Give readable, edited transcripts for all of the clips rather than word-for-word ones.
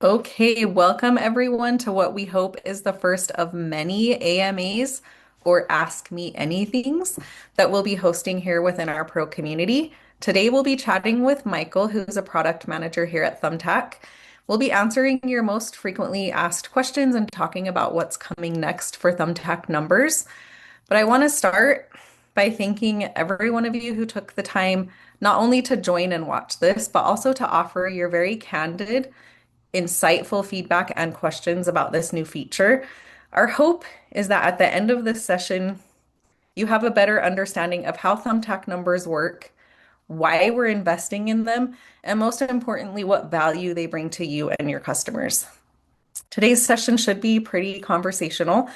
Okay, welcome everyone to what we hope is the first of many AMAs or Ask Me Anythings that we'll be hosting here within our pro community. Today we'll be chatting with Michael, who's a product manager here at Thumbtack. We'll be answering your most frequently asked questions and talking about what's coming next for Thumbtack numbers. But I want to start by thanking every one of you who took the time not only to join and watch this, but also to offer your very candid insightful feedback and questions about this new feature. Our hope is that at the end of this session, you have a better understanding of how Thumbtack numbers work, why we're investing in them, and most importantly, what value they bring to you and your customers. Today's session should be pretty conversational.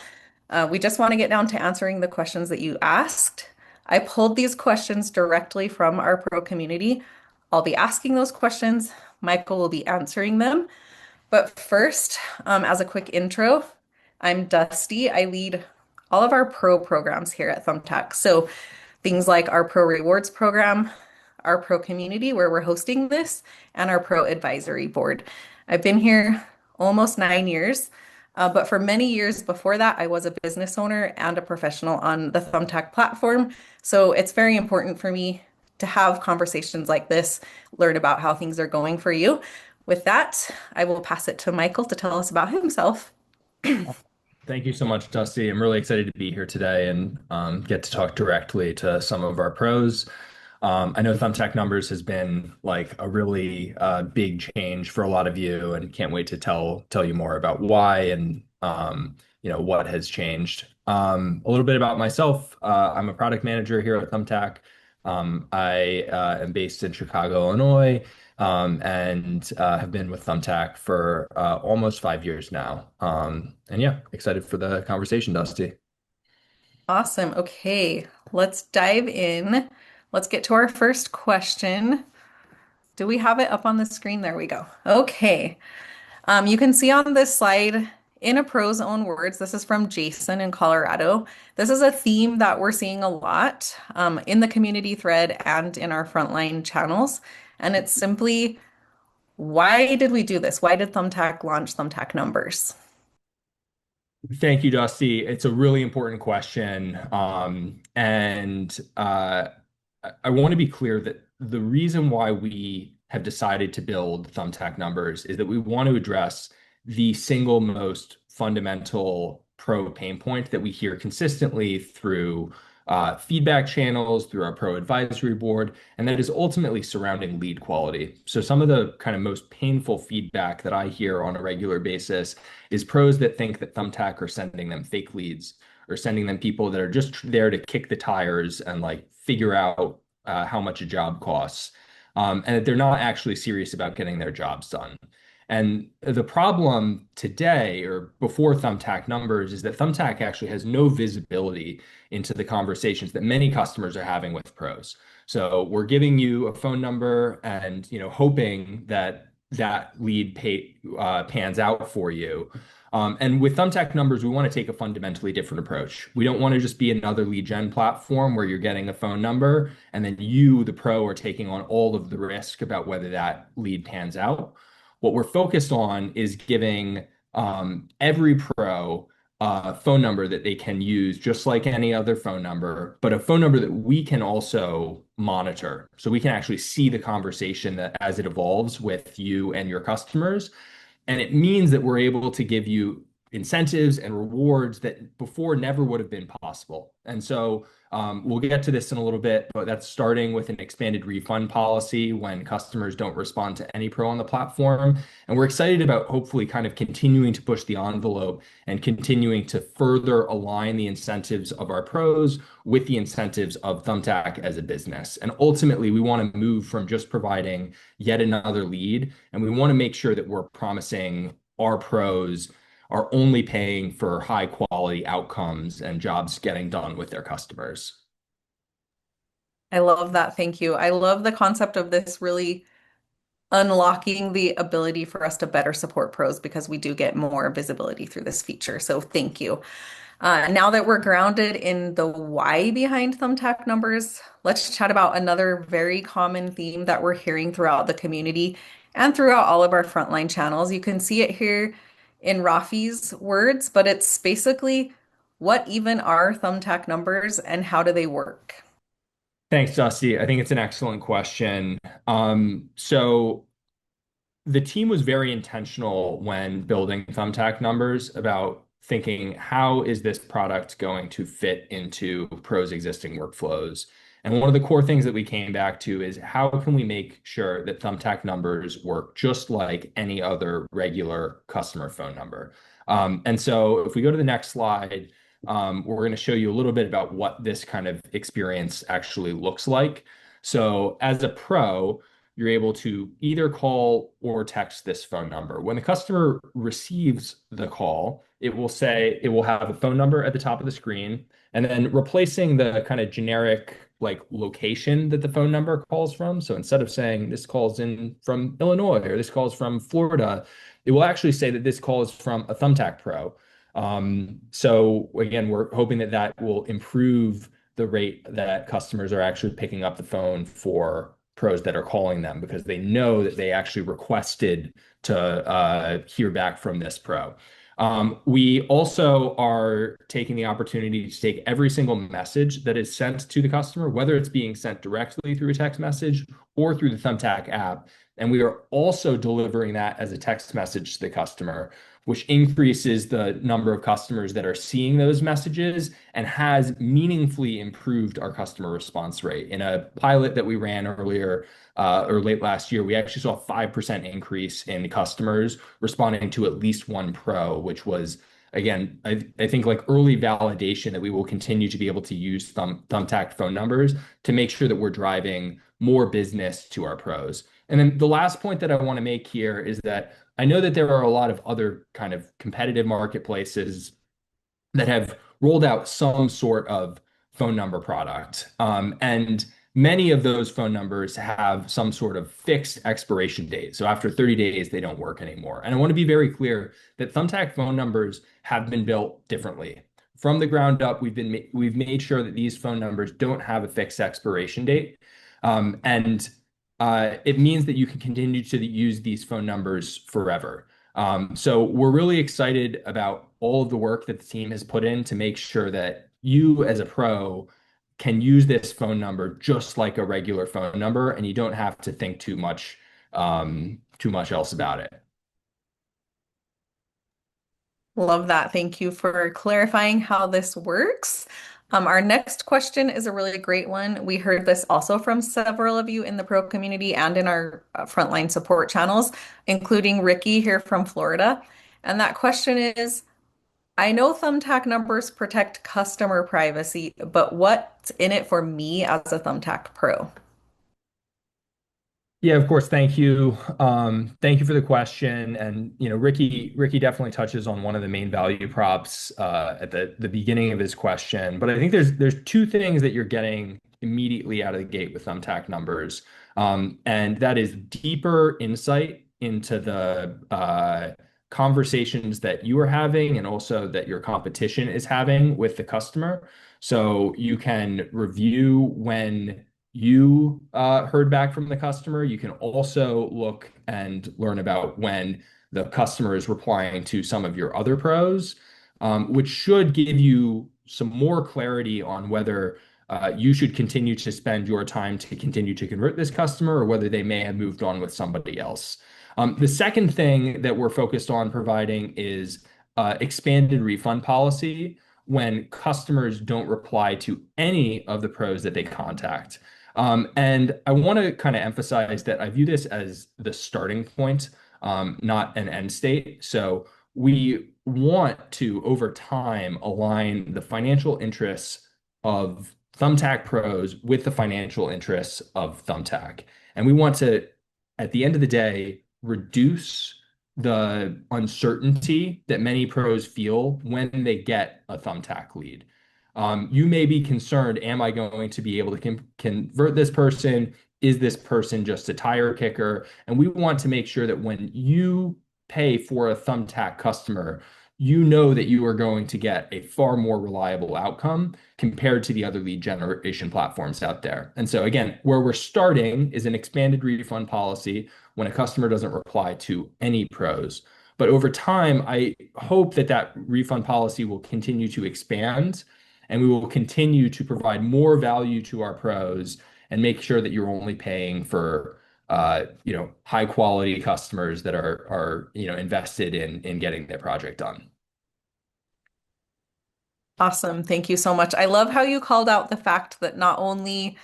We just want to get down to answering the questions that you asked. I pulled these questions directly from our pro community. I'll be asking those questions. Michael will be answering them. But first, as a quick intro, I'm Dusty. I lead all of our pro programs here at Thumbtack. So things like our pro rewards program, our pro community where we're hosting this, and our pro advisory board. I've been here almost 9 years, but for many years before that, I was a business owner and a professional on the Thumbtack platform. So it's very important for me to have conversations like this, learn about how things are going for you. With that, I will pass it to Michael to tell us about himself. Thank you so much, Dusty. I'm really excited to be here today and get to talk directly to some of our pros. I know Thumbtack Numbers has been like a really big change for a lot of you, and can't wait to tell you more about why and what has changed. A little bit about myself. I'm a product manager here at Thumbtack. I am based in Chicago, Illinois, and have been with Thumbtack for almost 5 years now. And yeah, excited for the conversation, Dusty. Awesome. Okay, let's dive in. Let's get to our first question. Do we have it up on the screen? There we go. Okay. You can see on this slide, in a pro's own words, this is from Jason in Colorado. This is a theme that we're seeing a lot in the community thread and in our frontline channels. And it's simply, why did we do this? Why did Thumbtack launch Thumbtack numbers? Thank you, Dusty. It's a really important question. I want to be clear that the reason why we have decided to build Thumbtack numbers is that we want to address the single most fundamental pro pain point that we hear consistently through feedback channels, through our pro advisory board, and that is ultimately surrounding lead quality. So some of the kind of most painful feedback that I hear on a regular basis is pros that think that Thumbtack are sending them fake leads or sending them people that are just there to kick the tires and like figure out how much a job costs, and that they're not actually serious about getting their jobs done. And the problem today, or before Thumbtack numbers, is that Thumbtack actually has no visibility into the conversations that many customers are having with pros. So we're giving you a phone number and hoping that that pans out for you. And with Thumbtack numbers, we want to take a fundamentally different approach. We don't want to just be another lead gen platform where you're getting a phone number and then you, the pro, are taking on all of the risk about whether that lead pans out. What we're focused on is giving every pro a phone number that they can use just like any other phone number, but a phone number that we can also monitor. So we can actually see the conversation that as it evolves with you and your customers. And it means that we're able to give you incentives and rewards that before never would have been possible. And so we'll get to this in a little bit, but that's starting with an expanded refund policy when customers don't respond to any pro on the platform. And we're excited about hopefully kind of continuing to push the envelope and continuing to further align the incentives of our pros with the incentives of Thumbtack as a business. And ultimately, we want to move from just providing yet another lead, and we want to make sure that we're promising our pros are only paying for high quality outcomes and jobs getting done with their customers. I love that. Thank you. I love the concept of this really unlocking the ability for us to better support pros because we do get more visibility through this feature. So thank you. Now that we're grounded in the why behind Thumbtack numbers, let's chat about another very common theme that we're hearing throughout the community, and throughout all of our frontline channels. You can see it here in Rafi's words, but it's basically what even are Thumbtack numbers and how do they work? Thanks, Dusty. I think it's an excellent question. So the team was very intentional when building Thumbtack numbers about thinking, how is this product going to fit into pros' existing workflows? And one of the core things that we came back to is how can we make sure that Thumbtack numbers work just like any other regular customer phone number? And so if we go to the next slide, we're going to show you a little bit about what this kind of experience actually looks like. So as a pro, you're able to either call or text this phone number. When the customer receives the call, it will say it will have a phone number at the top of the screen, and then replacing the kind of generic like location that the phone number calls from. So instead of saying this calls in from Illinois or this calls from Florida, it will actually say that this call is from a Thumbtack Pro. So again, we're hoping that that will improve the rate that customers are actually picking up the phone for pros that are calling them because they know that they actually requested to hear back from this pro. We also are taking the opportunity to take every single message that is sent to the customer, whether it's being sent directly through a text message or through the Thumbtack app. And we are also delivering that as a text message to the customer, which increases the number of customers that are seeing those messages and has meaningfully improved our customer response rate. In a pilot that we ran earlier or late last year, we actually saw a 5% increase in customers responding to at least one pro, which was, again, I think like early validation that we will continue to be able to use Thumbtack phone numbers to make sure that we're driving more business to our pros. And then the last point that I want to make here is that I know that there are a lot of other kind of competitive marketplaces that have rolled out some sort of phone number product. And many of those phone numbers have some sort of fixed expiration date. So after 30 days, they don't work anymore. And I want to be very clear that Thumbtack phone numbers have been built differently. From the ground up, we've made sure that these phone numbers don't have a fixed expiration date. And it means that you can continue to use these phone numbers forever. So we're really excited about all of the work that the team has put in to make sure that you as a pro can use this phone number just like a regular phone number, and you don't have to think too much else about it. Love that. Thank you for clarifying how this works. Our next question is a really great one. We heard this also from several of you in the pro community and in our frontline support channels, including Ricky here from Florida. And that question is, I know Thumbtack numbers protect customer privacy, but what's in it for me as a Thumbtack pro? Yeah, of course. Thank you. Thank you for the question. And Ricky definitely touches on one of the main value props at the beginning of his question. But I think there's two things that you're getting immediately out of the gate with Thumbtack numbers, and that is deeper insight into the conversations that you are having and also that your competition is having with the customer. So you can review when you heard back from the customer. You can also look and learn about when the customer is replying to some of your other pros, which should give you some more clarity on whether you should continue to spend your time to continue to convert this customer or whether they may have moved on with somebody else. The second thing that we're focused on providing is expanded refund policy when customers don't reply to any of the pros that they contact. And I want to kind of emphasize that I view this as the starting point, not an end state. So we want to, over time, align the financial interests of Thumbtack pros with the financial interests of Thumbtack. And we want to, at the end of the day, reduce the uncertainty that many pros feel when they get a Thumbtack lead. You may be concerned, am I going to be able to convert this person? Is this person just a tire kicker? And we want to make sure that when you pay for a Thumbtack customer, you know that you are going to get a far more reliable outcome compared to the other lead generation platforms out there. And so again, where we're starting is an expanded refund policy when a customer doesn't reply to any pros. But over time, I hope that that refund policy will continue to expand and we will continue to provide more value to our pros and make sure that you're only paying for high quality customers that are invested in getting their project done. Awesome. Thank you so much. I love how you called out the fact that not only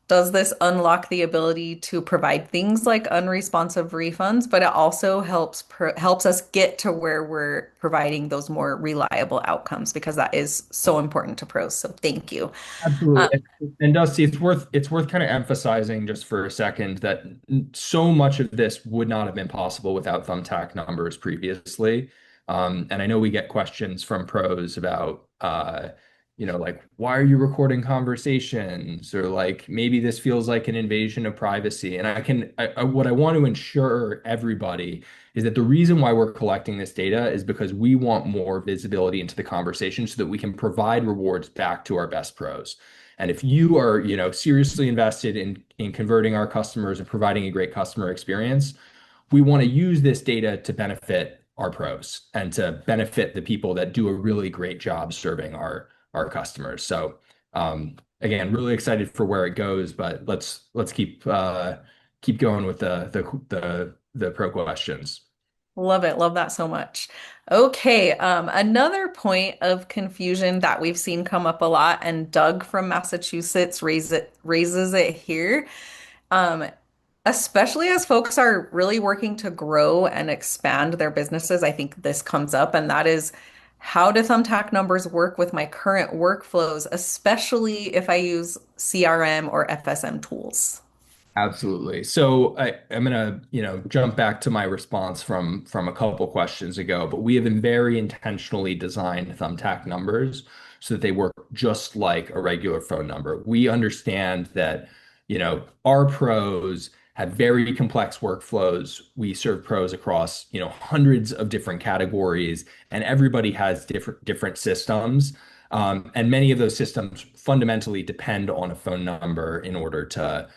does this unlock the ability to provide things like unresponsive refunds, but it also helps us get to where we're providing those more reliable outcomes because that is so important to pros. So thank you. Absolutely. Um, And Dusty, it's worth kind of emphasizing just for a second that so much of this would not have been possible without Thumbtack numbers previously. And I know we get questions from pros about like why are you recording conversations? Or like maybe this feels like an invasion of privacy. And what I want to ensure everybody is that the reason why we're collecting this data is because we want more visibility into the conversation so that we can provide rewards back to our best pros. And if you are, seriously invested in converting our customers and providing a great customer experience, we want to use this data to benefit our pros and to benefit the people that do a really great job serving our customers. So again, really excited for where it goes, but let's keep going with the pro questions. Love it. Love that so much. Okay. Another point of confusion that we've seen come up a lot, and Doug from Massachusetts raises it here. Um, Especially as folks are really working to grow and expand their businesses, I think this comes up, and that is how do Thumbtack numbers work with my current workflows, especially if I use CRM or FSM tools? Absolutely. So I'm gonna, jump back to my response from a couple questions ago, but we have been very intentionally designed Thumbtack numbers so that they work just like a regular phone number. We understand that, our pros have very complex workflows. We serve pros across, hundreds of different categories, and everybody has different systems. And many of those systems fundamentally depend on a phone number in order to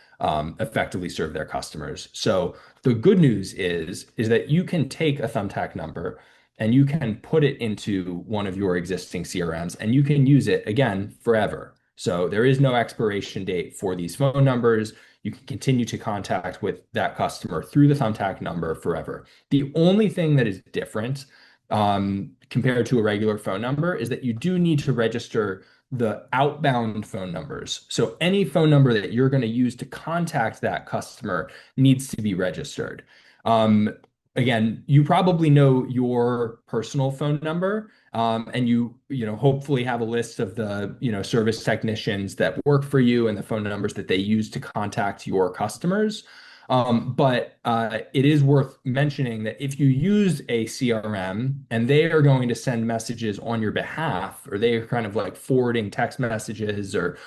effectively serve their customers. So the good news is that you can take a Thumbtack number and you can put it into one of your existing CRMs and you can use it again forever. So there is no expiration date for these phone numbers. You can continue to contact with that customer through the Thumbtack number forever. The only thing that is different compared to a regular phone number is that you do need to register the outbound phone numbers. So any phone number that you're going to use to contact that customer needs to be registered. Um, Again, you probably know your personal phone number, and hopefully have a list of the, service technicians that work for you and the phone numbers that they use to contact your customers. But it is worth mentioning that if you use a CRM and they are going to send messages on your behalf, or they are kind of like forwarding text messages or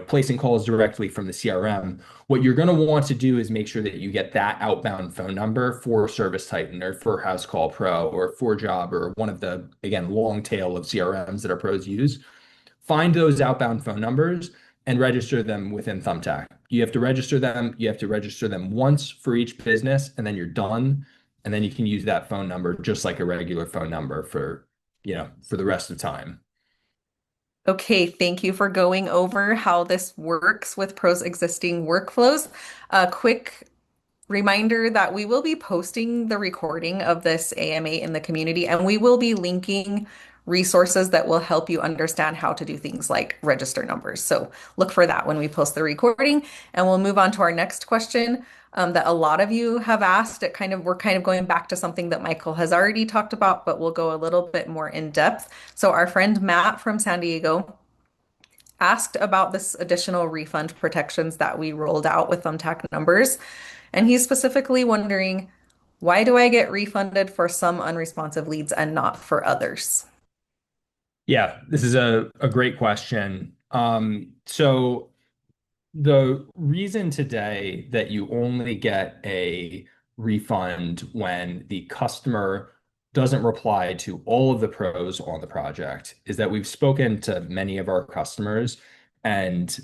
placing calls directly from the CRM, what you're going to want to do is make sure that you get that outbound phone number for Service Titan or for House Call Pro or for Job or one of the, again, long tail of CRMs that our pros use. Find those outbound phone numbers and register them within Thumbtack. You have to register them. You have to register them once for each business, and then you're done. And then you can use that phone number just like a regular phone number for the rest of time. Okay, thank you for going over how this works with pros' existing workflows. A quick reminder that we will be posting the recording of this AMA in the community, and we will be linking resources that will help you understand how to do things like register numbers. So look for that when we post the recording, and we'll move on to our next question that a lot of you have asked. We're kind of going back to something that Michael has already talked about, but we'll go a little bit more in depth. So our friend Matt from San Diego asked about this additional refund protections that we rolled out with Thumbtack numbers. And he's specifically wondering, why do I get refunded for some unresponsive leads and not for others? Yeah, this is a great question. So the reason today that you only get a refund when the customer doesn't reply to all of the pros on the project is that we've spoken to many of our customers, and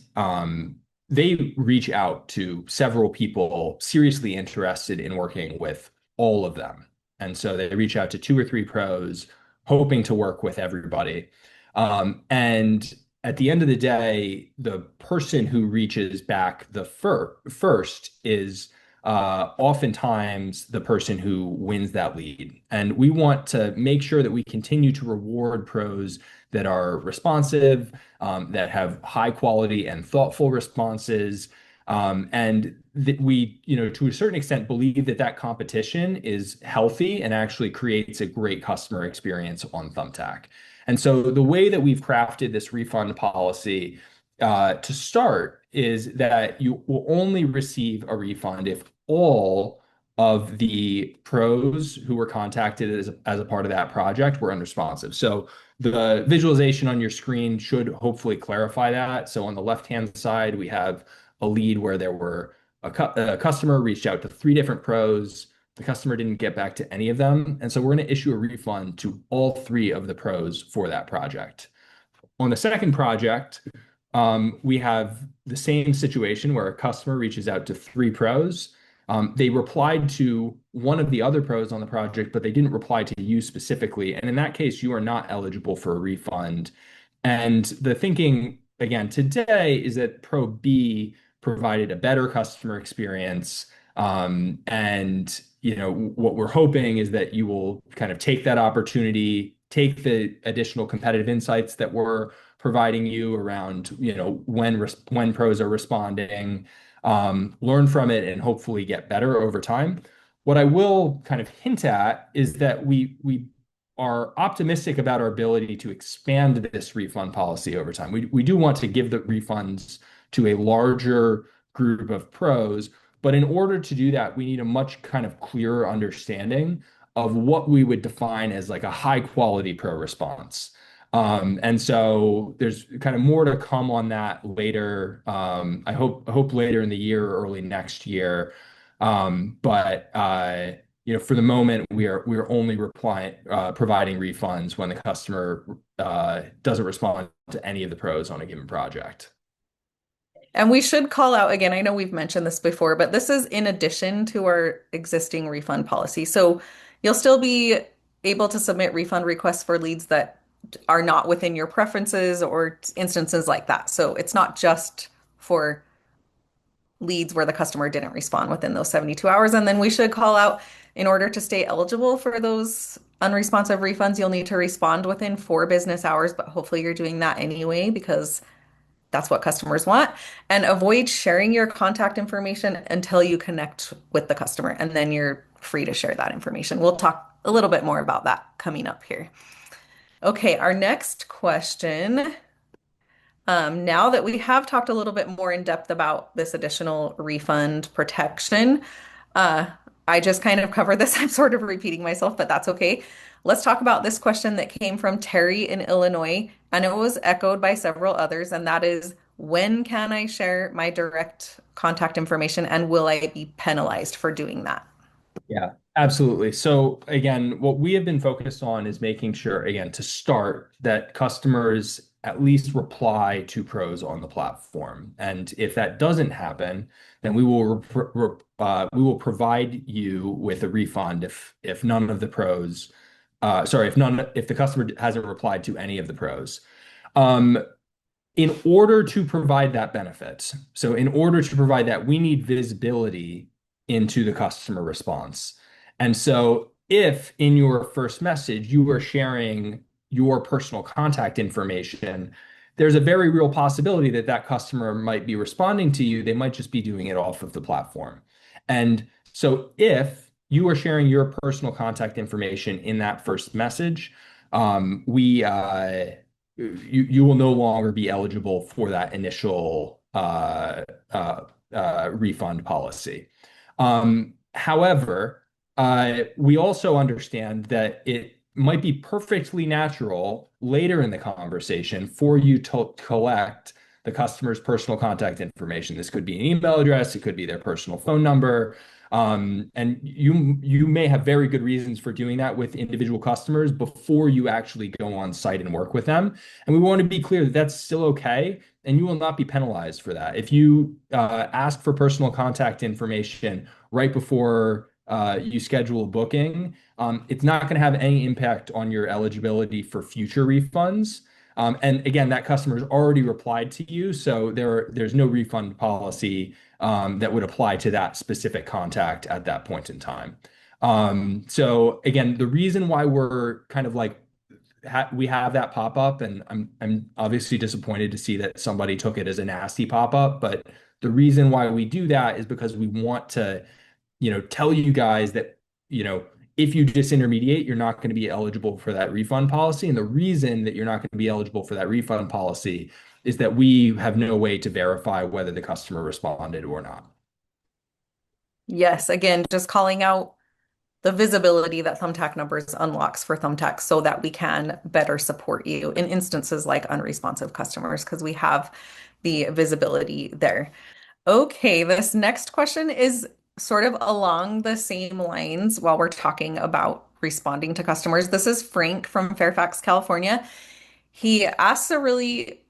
they reach out to several people seriously interested in working with all of them. And so they reach out to two or three pros, hoping to work with everybody. And at the end of the day, the person who reaches back the first is oftentimes the person who wins that lead. And we want to make sure that we continue to reward pros that are responsive, that have high quality and thoughtful responses. And that we, to a certain extent, believe that that competition is healthy and actually creates a great customer experience on Thumbtack. And so the way that we've crafted this refund policy to start is that you will only receive a refund if all of the pros who were contacted as a part of that project were unresponsive. So the visualization on your screen should hopefully clarify that. So on the left-hand side, we have a lead where there were a customer reached out to three different pros. The customer didn't get back to any of them. And so we're going to issue a refund to all three of the pros for that project. On the second project, we have the same situation where a customer reaches out to three pros. They replied to one of the other pros on the project, but they didn't reply to you specifically. And in that case, you are not eligible for a refund. And the thinking, again, today is that Pro B provided a better customer experience. And what we're hoping is that you will kind of take that opportunity, take the additional competitive insights that we're providing you around, when pros are responding, learn from it, and hopefully get better over time. What I will kind of hint at is that we are optimistic about our ability to expand this refund policy over time. We do want to give the refunds to a larger group of pros, but in order to do that, we need a much kind of clearer understanding of what we would define as like a high quality pro response. And so there's kind of more to come on that later. I hope later in the year or early next year. But for the moment, we're only providing refunds when the customer doesn't respond to any of the pros on a given project. And we should call out again, I know we've mentioned this before, but this is in addition to our existing refund policy. So you'll still be able to submit refund requests for leads that are not within your preferences or instances like that. So it's not just for leads where the customer didn't respond within those 72 hours. And then we should call out in order to stay eligible for those unresponsive refunds, you'll need to respond within 4 business hours, but hopefully you're doing that anyway because that's what customers want. And avoid sharing your contact information until you connect with the customer, and then you're free to share that information. We'll talk a little bit more about that coming up here. Okay, our next question. Now that we have talked a little bit more in depth about this additional refund protection, uh, I just kind of covered this. I'm sort of repeating myself, but that's okay. Let's talk about this question that came from Terry in Illinois, and it was echoed by several others, and that is, when can I share my direct contact information, and will I be penalized for doing that? Yeah, absolutely. So again, what we have been focused on is making sure, again, to start that customers at least reply to pros on the platform. And if that doesn't happen, then we will provide you with a refund if none of the pros, if the customer hasn't replied to any of the pros. Um, in order to provide that benefit, so in order to provide that, we need visibility into the customer response. And so if in your first message you are sharing your personal contact information, there's a very real possibility that that customer might be responding to you. They might just be doing it off of the platform. And so if you are sharing your personal contact information in that first message, we you will no longer be eligible for that initial refund policy. However, we also understand that it might be perfectly natural later in the conversation for you to collect the customer's personal contact information. This could be an email address, it could be their personal phone number. And you may have very good reasons for doing that with individual customers before you actually go on site and work with them. And we want to be clear that that's still okay, and you will not be penalized for that. If you ask for personal contact information right before you schedule a booking, it's not going to have any impact on your eligibility for future refunds. And again, that customer's already replied to you, so there's no refund policy that would apply to that specific contact at that point in time. So again, the reason why we're kind of like we have that pop up, and I'm obviously disappointed to see that somebody took it as a nasty pop up, but the reason why we do that is because we want to, tell you guys that, if you disintermediate, you're not going to be eligible for that refund policy. And the reason that you're not going to be eligible for that refund policy is that we have no way to verify whether the customer responded or not. Yes, again, just calling out the visibility that Thumbtack numbers unlocks for Thumbtack so that we can better support you in instances like unresponsive customers because we have the visibility there. Okay, this next question is sort of along the same lines while we're talking about responding to customers. This is Frank from Fairfax, California. He asks a really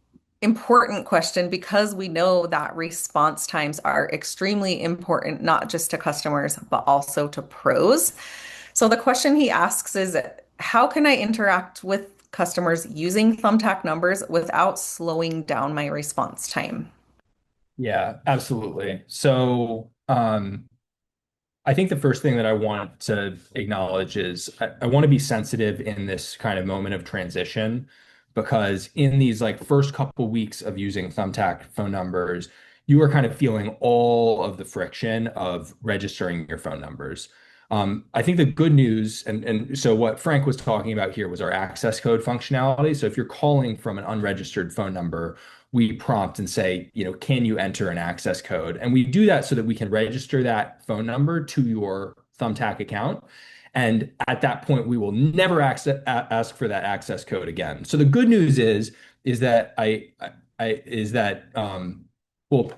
important question because we know that response times are extremely important, not just to customers, but also to pros. So the question he asks is, how can I interact with customers using Thumbtack numbers without slowing down my response time? Yeah, absolutely. So, I think the first thing that I want to acknowledge is I want to be sensitive in this kind of moment of transition because in these like first couple weeks of using Thumbtack phone numbers, you are kind of feeling all of the friction of registering your phone numbers. I think the good news, and so what Frank was talking about here was our access code functionality. So if you're calling from an unregistered phone number, we prompt and say, can you enter an access code? And we do that so that we can register that phone number to your Thumbtack account. And at that point, we will never ask for that access code again. So the good news is that well,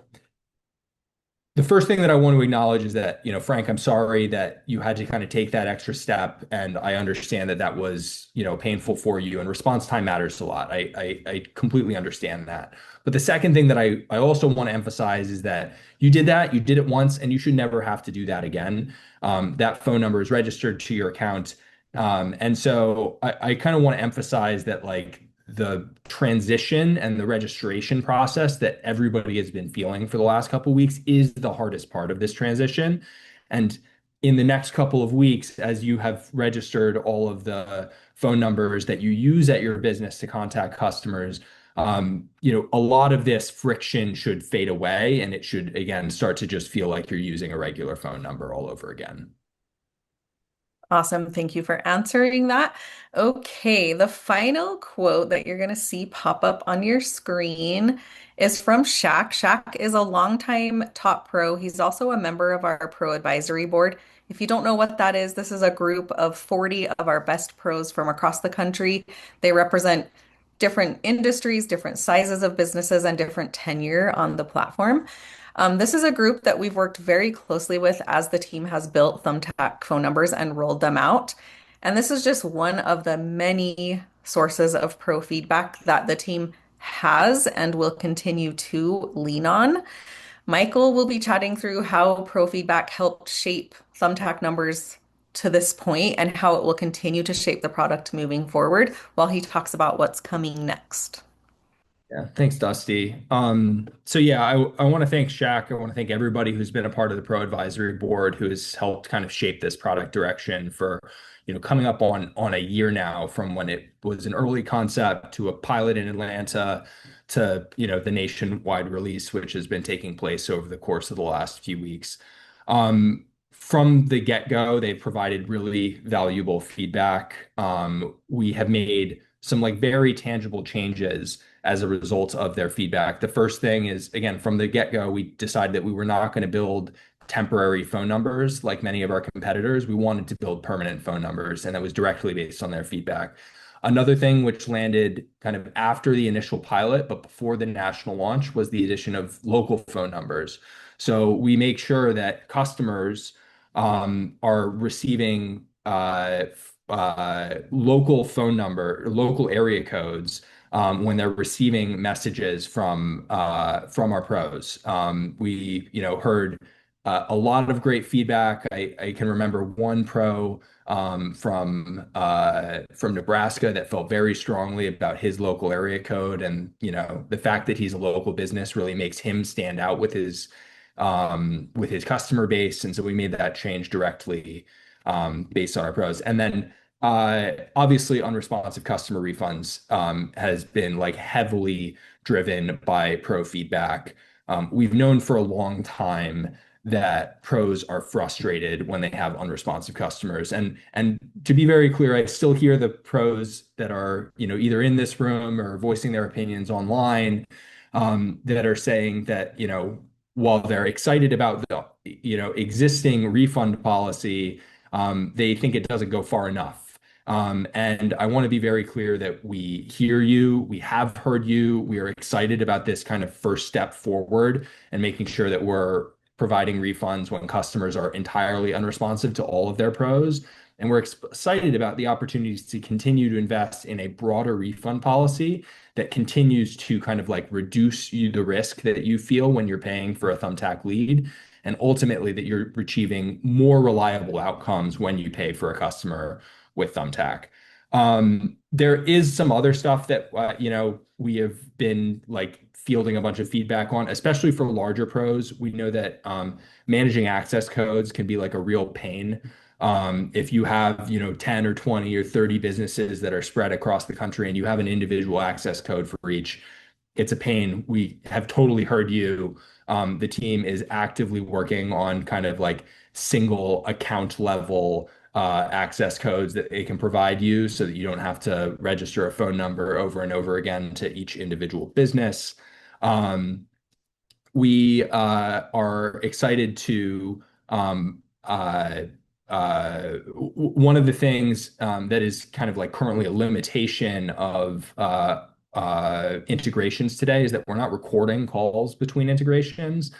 the first thing that I want to acknowledge is that, Frank, I'm sorry that you had to kind of take that extra step, and I understand that that was, painful for you, and response time matters a lot. I completely understand that. But the second thing that I also want to emphasize is that you did it once, and you should never have to do that again. That phone number is registered to your account. And so I kind of want to emphasize that, like, the transition and the registration process that everybody has been feeling for the last couple of weeks is the hardest part of this transition. And in the next couple of weeks, as you have registered all of the phone numbers that you use at your business to contact customers, a lot of this friction should fade away, and it should again start to just feel like you're using a regular phone number all over again. Awesome. Thank you for answering that. Okay, the final quote that you're going to see pop up on your screen is from Shaq. Shaq is a longtime top pro. He's also a member of our pro advisory board. If you don't know what that is, this is a group of 40 of our best pros from across the country. They represent different industries, different sizes of businesses, and different tenure on the platform. This is a group that we've worked very closely with as the team has built Thumbtack phone numbers and rolled them out. And this is just one of the many sources of pro feedback that the team has and will continue to lean on. Michael will be chatting through how pro feedback helped shape Thumbtack numbers to this point and how it will continue to shape the product moving forward while he talks about what's coming next. Yeah, thanks, Dusty. So yeah, I want to thank Shaq. I want to thank everybody who's been a part of the Pro Advisory Board who has helped kind of shape this product direction for, coming up on a year now from when it was an early concept to a pilot in Atlanta to, the nationwide release, which has been taking place over the course of the last few weeks. From the get-go, they've provided really valuable feedback. We have made some like very tangible changes as a result of their feedback. The first thing is, again, from the get-go, we decided that we were not going to build temporary phone numbers like many of our competitors. We wanted to build permanent phone numbers, and that was directly based on their feedback. Another thing which landed kind of after the initial pilot, but before the national launch, was the addition of local phone numbers. So we make sure that customers are receiving local phone number, local area codes when they're receiving messages from our pros. We, heard a lot of great feedback. I can remember one pro from Nebraska that felt very strongly about his local area code, and the fact that he's a local business really makes him stand out with his customer base, and so we made that change directly based on our pros. And then obviously, unresponsive customer refunds has been like heavily driven by pro feedback. We've known for a long time that pros are frustrated when they have unresponsive customers. And to be very clear, I still hear the pros that are, either in this room or voicing their opinions online, that are saying that, while they're excited about the, existing refund policy, they think it doesn't go far enough. And I want to be very clear that we hear you, we have heard you, we are excited about this kind of first step forward and making sure that we're providing refunds when customers are entirely unresponsive to all of their pros. And we're excited about the opportunities to continue to invest in a broader refund policy that continues to kind of like reduce the risk that you feel when you're paying for a Thumbtack lead, and ultimately that you're achieving more reliable outcomes when you pay for a customer with Thumbtack. There is some other stuff that we have been like fielding a bunch of feedback on, especially for larger pros. We know that managing access codes can be like a real pain. If you have, 10 or 20 or 30 businesses that are spread across the country and you have an individual access code for each, it's a pain. We have totally heard you. The team is actively working on kind of like single account level access codes that they can provide you so that you don't have to register a phone number over and over again to each individual business. Um, we are excited to one of the things that is kind of like currently a limitation of integrations today is that we're not recording calls between integrations.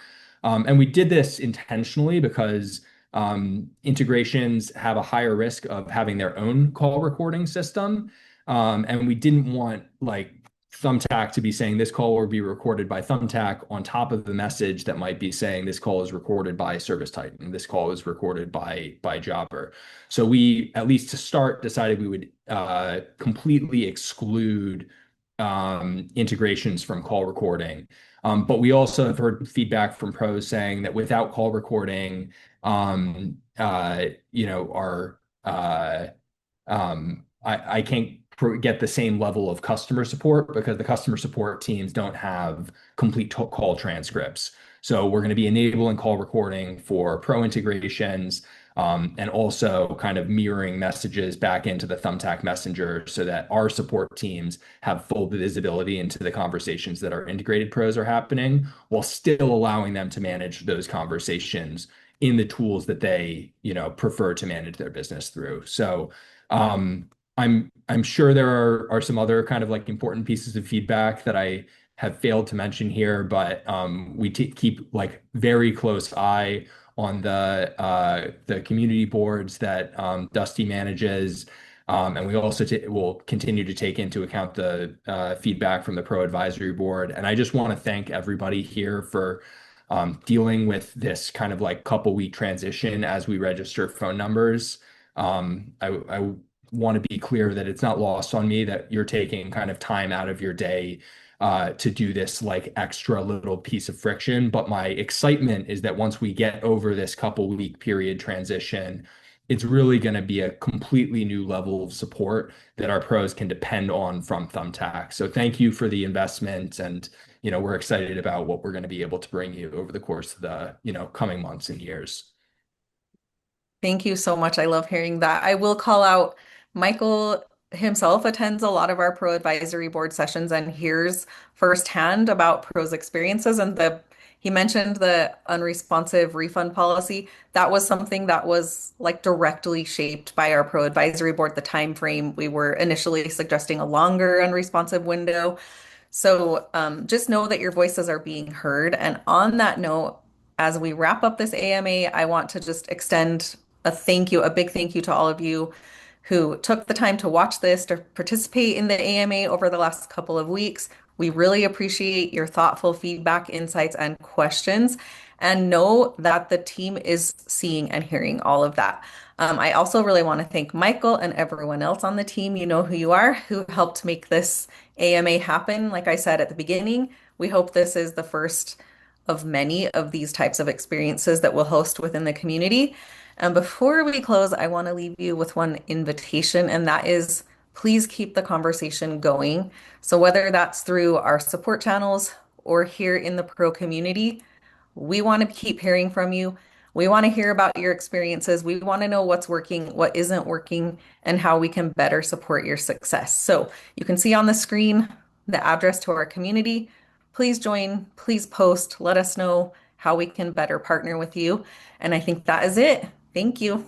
And we did this intentionally because integrations have a higher risk of having their own call recording system. And we didn't want like Thumbtack to be saying this call will be recorded by Thumbtack on top of the message that might be saying this call is recorded by Service Titan, this call is recorded by Jobber. So we, at least to start, decided we would completely exclude integrations from call recording. But we also have heard feedback from pros saying that without call recording, our I can't get the same level of customer support because the customer support teams don't have complete call transcripts. So we're going to be enabling call recording for pro integrations, and also kind of mirroring messages back into the Thumbtack Messenger so that our support teams have full visibility into the conversations that our integrated pros are happening, while still allowing them to manage those conversations in the tools that they, prefer to manage their business through. So I'm sure there are some other kind of like important pieces of feedback that I have failed to mention here, but we keep like very close eye on the community boards that Dusti manages. And we also will continue to take into account the feedback from the Pro Advisory Board. And I just want to thank everybody here for dealing with this kind of like couple week transition as we register phone numbers. I want to be clear that it's not lost on me that you're taking kind of time out of your day to do this like extra little piece of friction. But my excitement is that once we get over this couple week period transition, it's really going to be a completely new level of support that our pros can depend on from Thumbtack. So thank you for the investment, and we're excited about what we're going to be able to bring you over the course of the coming months and years. Thank you so much. I love hearing that. I will call out Michael himself attends a lot of our pro advisory board sessions and hears firsthand about pros experiences, and the he mentioned the unresponsive refund policy. That was something that was like directly shaped by our pro advisory board, the time frame. We were initially suggesting a longer unresponsive window. So just know that your voices are being heard. And on that note, as we wrap up this AMA, I want to just extend a thank you, a big thank you to all of you who took the time to watch this, to participate in the AMA over the last couple of weeks. We really appreciate your thoughtful feedback, insights, and questions, and know that the team is seeing and hearing all of that. I also really want to thank Michael and everyone else on the team. You know who you are, who helped make this AMA happen. Like I said at the beginning, we hope this is the first of many of these types of experiences that we'll host within the community. And before we close, I want to leave you with one invitation, and that is please keep the conversation going. So, whether that's through our support channels or here in the pro community, we want to keep hearing from you. We want to hear about your experiences. We want to know what's working, what isn't working, and how we can better support your success. So, you can see on the screen the address to our community. Please join, please post, let us know how we can better partner with you. And I think that is it. Thank you.